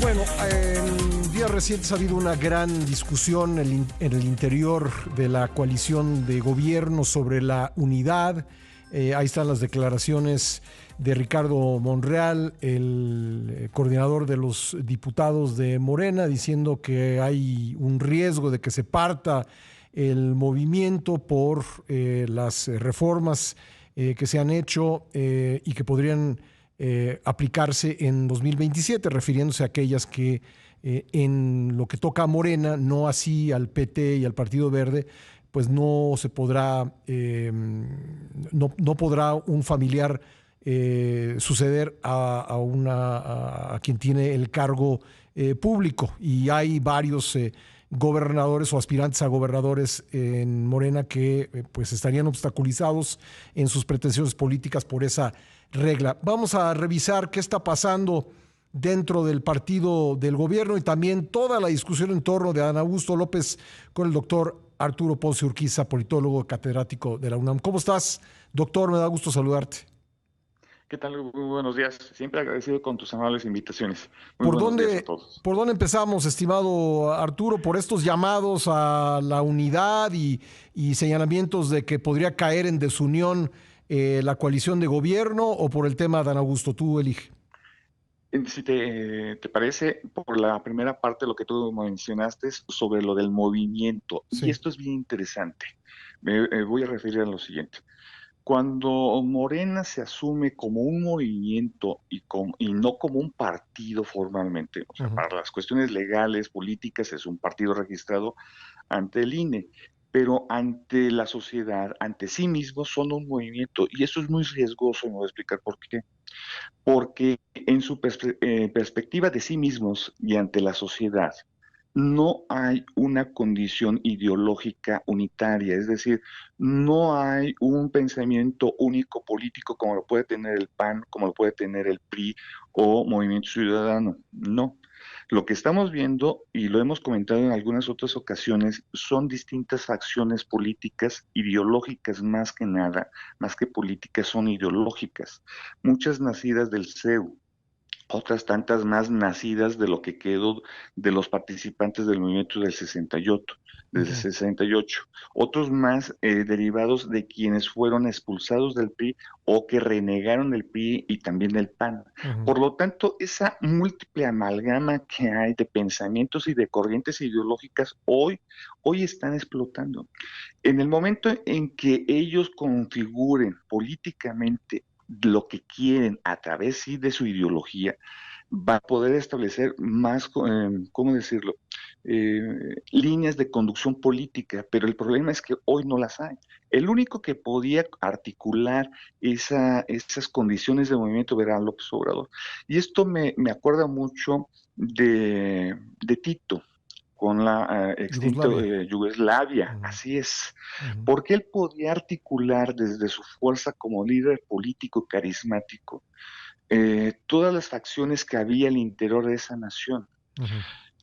Bueno, en días recientes ha habido una gran discusión en el interior de la coalición de gobierno sobre la unidad. Ahí están las declaraciones de Ricardo Monreal, el coordinador de los diputados de Morena, diciendo que hay un riesgo de que se parta el movimiento por las reformas que se han hecho y que podrían aplicarse en 2027, refiriéndose a aquellas que en lo que toca a Morena, no así al PT y al Partido Verde, pues no se podrá, no podrá un familiar suceder a quien tiene el cargo público. Y hay varios gobernadores o aspirantes a gobernadores en Morena que pues estarían obstaculizados en sus pretensiones políticas por esa regla. Vamos a revisar qué está pasando dentro del partido del gobierno y también toda la discusión en torno de Adán Augusto López con el doctor Arturo Ponce Urquiza, politólogo catedrático de la UNAM. ¿Cómo estás, doctor? Me da gusto saludarte. ¿Qué tal? Muy buenos días. Siempre agradecido con tus amables invitaciones. Muy ¿Por buenos días a dónde, todos. por dónde empezamos, estimado Arturo, por estos llamados a la unidad y señalamientos de que podría caer en desunión la coalición de gobierno o por el tema de Adán Augusto? Tú elige. Si te parece, por la primera parte, lo que tú mencionaste es sobre lo del movimiento, y Sí. esto es bien interesante. Me voy a referir a lo siguiente. Cuando Morena se asume como un movimiento y no como un partido formalmente, o sea, Ujú. para las cuestiones legales, políticas, es un partido registrado ante el INE, pero ante la sociedad, ante sí mismos, son un movimiento, y eso es muy riesgoso, y me voy a explicar por qué. Porque en su perspectiva de sí mismos y ante la sociedad, no hay una condición ideológica unitaria, es decir, no hay un pensamiento único político como lo puede tener el PAN, como lo puede tener el PRI o Movimiento Ciudadano. No. Lo que estamos viendo, y lo hemos comentado en algunas otras ocasiones, son distintas facciones políticas, ideológicas más que nada, más que políticas, son ideológicas. Muchas nacidas del CEU, otras tantas más nacidas de lo que quedó de los participantes del movimiento del 68, desde Ujú. 68, otros más derivados de quienes fueron expulsados del PRI o que renegaron el PRI y también el PAN. Ujú. Por lo tanto, esa múltiple amalgama que hay de pensamientos y de corrientes ideológicas hoy están explotando. En el momento en que ellos configuren políticamente lo que quieren a través sí de su ideología, va a poder establecer más, ¿cómo decirlo? Líneas de conducción política, pero el problema es que hoy no las hay. El único que podía articular esas condiciones de movimiento era López Obrador. Y esto me acuerda mucho de Tito con la extinto Yugoslavia. Yugoslavia, Ujú. así es, Ujú. porque él podía articular desde su fuerza como líder político carismático todas las facciones que había al interior de esa nación. Ujú.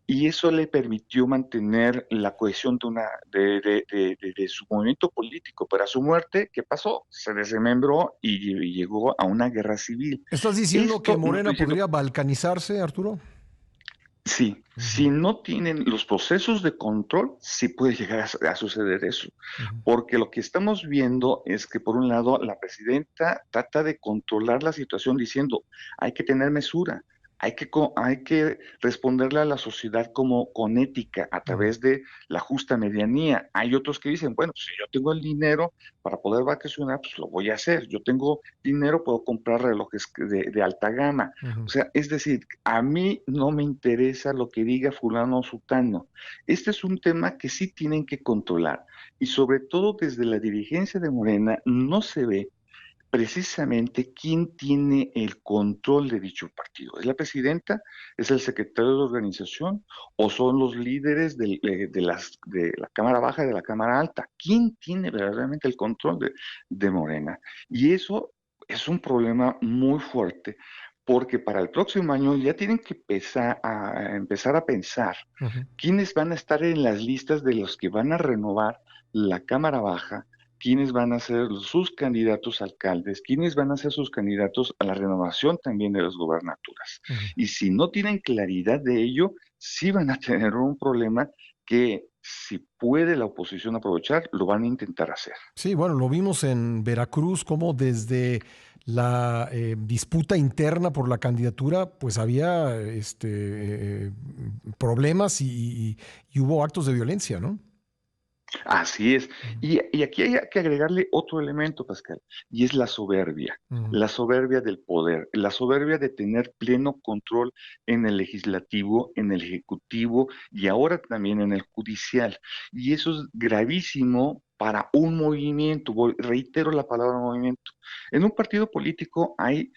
Y eso le permitió mantener la cohesión de su movimiento político. Pero a su muerte, ¿qué pasó? Se desmembró y llegó a una guerra civil. ¿Estás diciendo que Esto no estoy Morena diciendo. podría balcanizarse, Arturo? Sí, Ujú. si no tienen los procesos de control, sí puede llegar a suceder eso, Ujú. porque lo que estamos viendo es que por un lado la presidenta trata de controlar la situación diciendo hay que tener mesura, hay que responderle a la sociedad como con ética a Ujú. través de la justa medianía. Hay otros que dicen, bueno, si yo tengo el dinero para poder vacacionar, pues lo voy a hacer. Yo tengo dinero, puedo comprar relojes de alta gama. Ujú. O sea, es decir, a mí no me interesa lo que diga fulano o sutano. Este es un tema que sí tienen que controlar y sobre todo desde la dirigencia de Morena no se ve precisamente quién tiene el control de dicho partido. ¿Es la presidenta? ¿Es el secretario de organización? ¿O son los líderes de la Cámara Baja y de la Cámara Alta? ¿Quién tiene verdaderamente el control de Morena? Y eso es un problema muy fuerte porque para el próximo año ya tienen que empezar a pensar Ujú. quiénes van a estar en las listas de los que van a renovar la Cámara Baja, quiénes van a ser sus candidatos a alcaldes, quiénes van a ser sus candidatos a la renovación también de las gobernaturas. Ujú. Y si no tienen claridad de ello, sí van a tener un problema que si puede la oposición aprovechar, lo van a intentar hacer. Sí, bueno, lo vimos en Veracruz, como desde la disputa interna por la candidatura, pues había problemas y hubo actos de violencia, ¿no? Así es. Ujú. Y aquí hay que agregarle otro elemento, Pascal, y es Ujú. la soberbia del poder, la soberbia de tener pleno control en el legislativo, en el ejecutivo y ahora también en el judicial. Y eso es gravísimo para un movimiento, reitero la palabra movimiento. En un partido político hay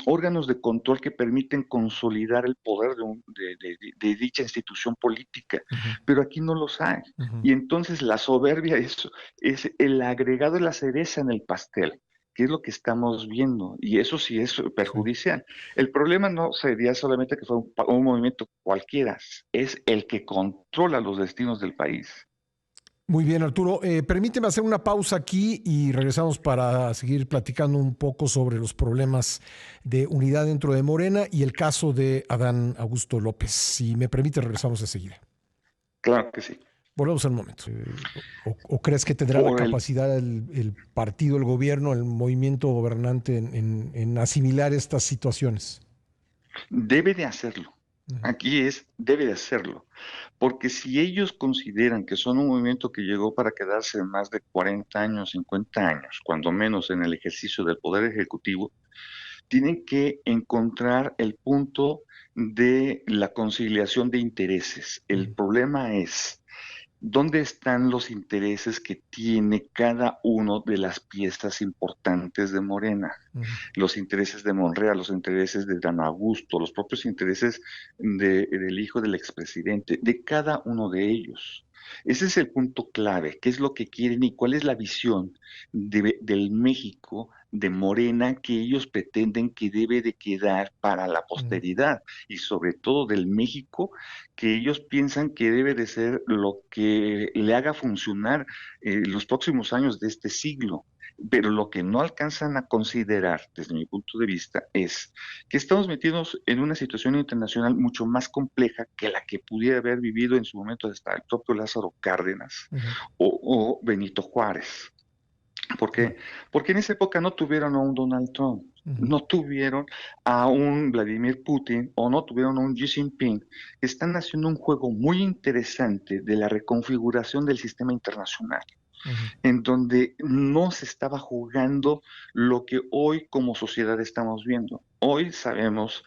órganos de control que permiten consolidar el poder de dicha institución política, Ujú. pero aquí no los hay. Ujú. Y entonces la soberbia es el agregado de la cereza en el pastel, que es lo que estamos viendo, y eso sí es Sí. perjudicial. El problema no sería solamente que fue un movimiento cualquiera, es el que controla los destinos del país. Muy bien, Arturo. Permíteme hacer una pausa aquí y regresamos para seguir platicando un poco sobre los problemas de unidad dentro de Morena y el caso de Adán Augusto López. Si me permite, regresamos enseguida. Claro que sí. Volvemos en un momento. O crees que tendrá la Por el, capacidad el partido, el gobierno, el movimiento gobernante en asimilar estas situaciones? debe de hacerlo. Ujú. Aquí debe de hacerlo. Porque si ellos consideran que son un movimiento que llegó para quedarse más de 40 años, 50 años, cuando menos en el ejercicio del poder ejecutivo, tienen que encontrar el punto de la conciliación de intereses. El Ujú. problema es dónde están los intereses que tiene cada uno de las piezas importantes de Morena, Ujú. los intereses de Monreal, los intereses de Dan Augusto, los propios intereses del hijo del expresidente, de cada uno de ellos. Ese es el punto clave, qué es lo que quieren y cuál es la visión del México de Morena que ellos pretenden que debe de quedar para la Ujú. posteridad y sobre todo del México que ellos piensan que debe de ser lo que le haga funcionar los próximos años de este siglo. Pero lo que no alcanzan a considerar, desde mi punto de vista, es que estamos metidos en una situación internacional mucho más compleja que la que pudiera haber vivido en su momento hasta el propio Lázaro Cárdenas Ujú. o Benito Juárez. ¿Por Claro. qué? Porque en esa época no tuvieron a un Donald Trump, Ujú. no tuvieron a un Vladimir Putin o no tuvieron a un Xi Jinping, que están haciendo un juego muy interesante de la reconfiguración del sistema internacional Ujú. en donde no se estaba jugando lo que hoy como sociedad estamos viendo. Hoy sabemos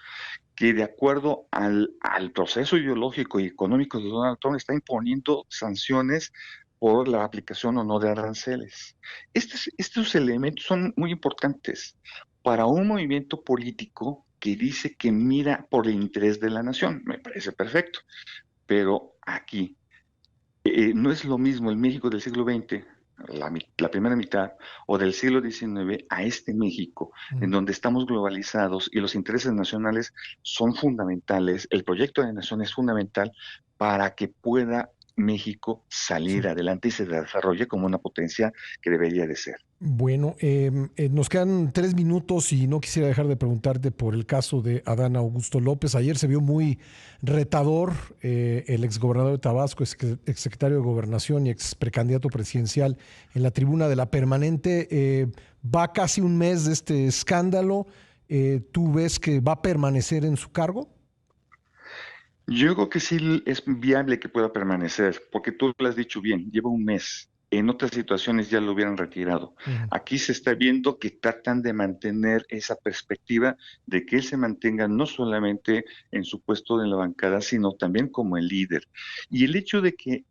que de acuerdo al proceso ideológico y económico de Donald Trump está imponiendo sanciones por la aplicación o no de aranceles. Estos elementos son muy importantes para un movimiento político que dice que mira por el interés de la nación. Me parece perfecto, pero aquí no es lo mismo el México del siglo XX, la primera mitad, o del siglo XIX a este México, en Ujú. donde estamos globalizados y los intereses nacionales son fundamentales, el proyecto de nación es fundamental para que pueda México Sí. salir adelante y se desarrolle como una potencia que debería de ser. Bueno, nos quedan 3 minutos y no quisiera dejar de preguntarte por el caso de Adán Augusto López. Ayer se vio muy retador el exgobernador de Tabasco, exsecretario de Gobernación y ex precandidato presidencial en la tribuna de la permanente. Va casi un mes de este escándalo. ¿Tú ves que va a permanecer en su cargo? Yo creo que sí es viable que pueda permanecer, porque tú lo has dicho bien, lleva un mes. En otras situaciones ya lo hubieran retirado. Ujú. Aquí se está viendo que tratan de mantener esa perspectiva de que él se mantenga no solamente en su puesto en la bancada, sino también como el líder. Y el hecho de que,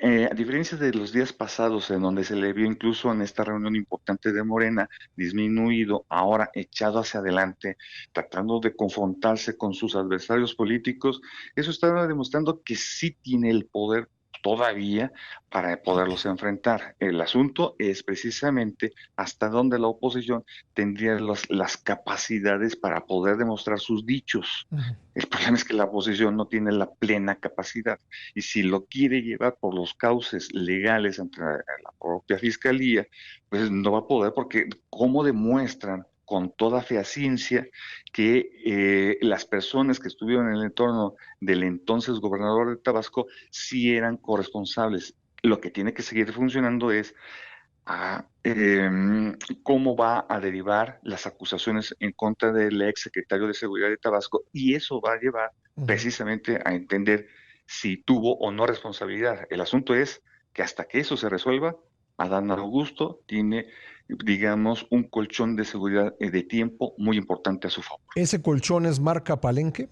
a diferencia de los días pasados, en donde se le vio incluso en esta reunión importante de Morena, disminuido, ahora echado hacia adelante, tratando de confrontarse con sus adversarios políticos, eso está demostrando que sí tiene el poder todavía para poderlos enfrentar. El asunto es precisamente hasta dónde la oposición tendría las capacidades para poder demostrar sus dichos. Ujú. El problema es que la oposición no tiene la plena capacidad y si lo quiere llevar por los cauces legales ante la propia fiscalía, pues no va a poder porque ¿cómo demuestran con toda fehaciencia que las personas que estuvieron en el entorno del entonces gobernador de Tabasco sí eran corresponsables? Lo que tiene que seguir funcionando es cómo va a derivar las acusaciones en contra del ex secretario de Seguridad de Tabasco y eso va a llevar Ujú. precisamente a entender si tuvo o no responsabilidad. El asunto es que hasta que eso se resuelva, Adán Augusto tiene, digamos, un colchón de seguridad de tiempo muy importante a su favor. ¿Ese colchón es marca Palenque?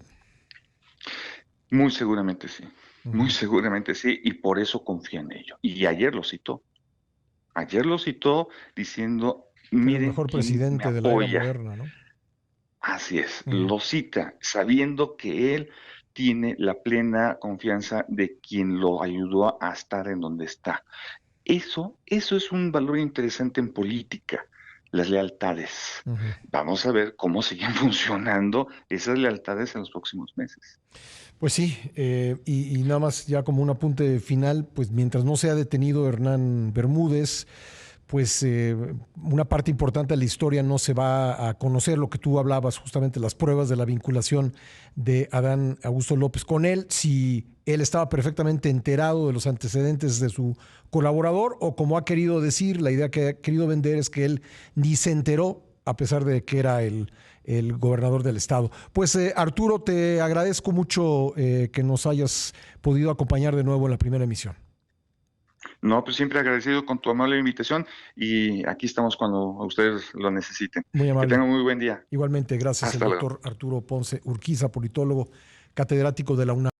Muy seguramente sí, muy Ujú. seguramente sí, y por eso confía en ello. Y ayer lo citó. Ayer lo citó diciendo, Que era el miren mejor quién me presidente de la era apoya. moderna, ¿no? Así es, Ujú. lo cita, sabiendo que él tiene la plena confianza de quien lo ayudó a estar en donde está. Eso es un valor interesante en política, las lealtades. Ujú. Vamos a ver cómo siguen funcionando esas lealtades en los próximos meses. Pues sí, y nada más ya como un apunte final, pues mientras no sea detenido Hernán Bermúdez, pues una parte importante de la historia no se va a conocer, lo que tú hablabas, justamente las pruebas de la vinculación de Adán Augusto López con él, si él estaba perfectamente enterado de los antecedentes de su colaborador o como ha querido decir, la idea que ha querido vender es que él ni se enteró a pesar de que era el gobernador del estado. Pues Arturo, te agradezco mucho que nos hayas podido acompañar de nuevo en la primera emisión. No, pues siempre agradecido con tu amable invitación y aquí estamos cuando ustedes lo necesiten. Muy Que amable. tengan muy buen día. Igualmente, gracias, el Hasta luego. doctor Arturo Ponce Urquiza, politólogo, catedrático de la UNAM.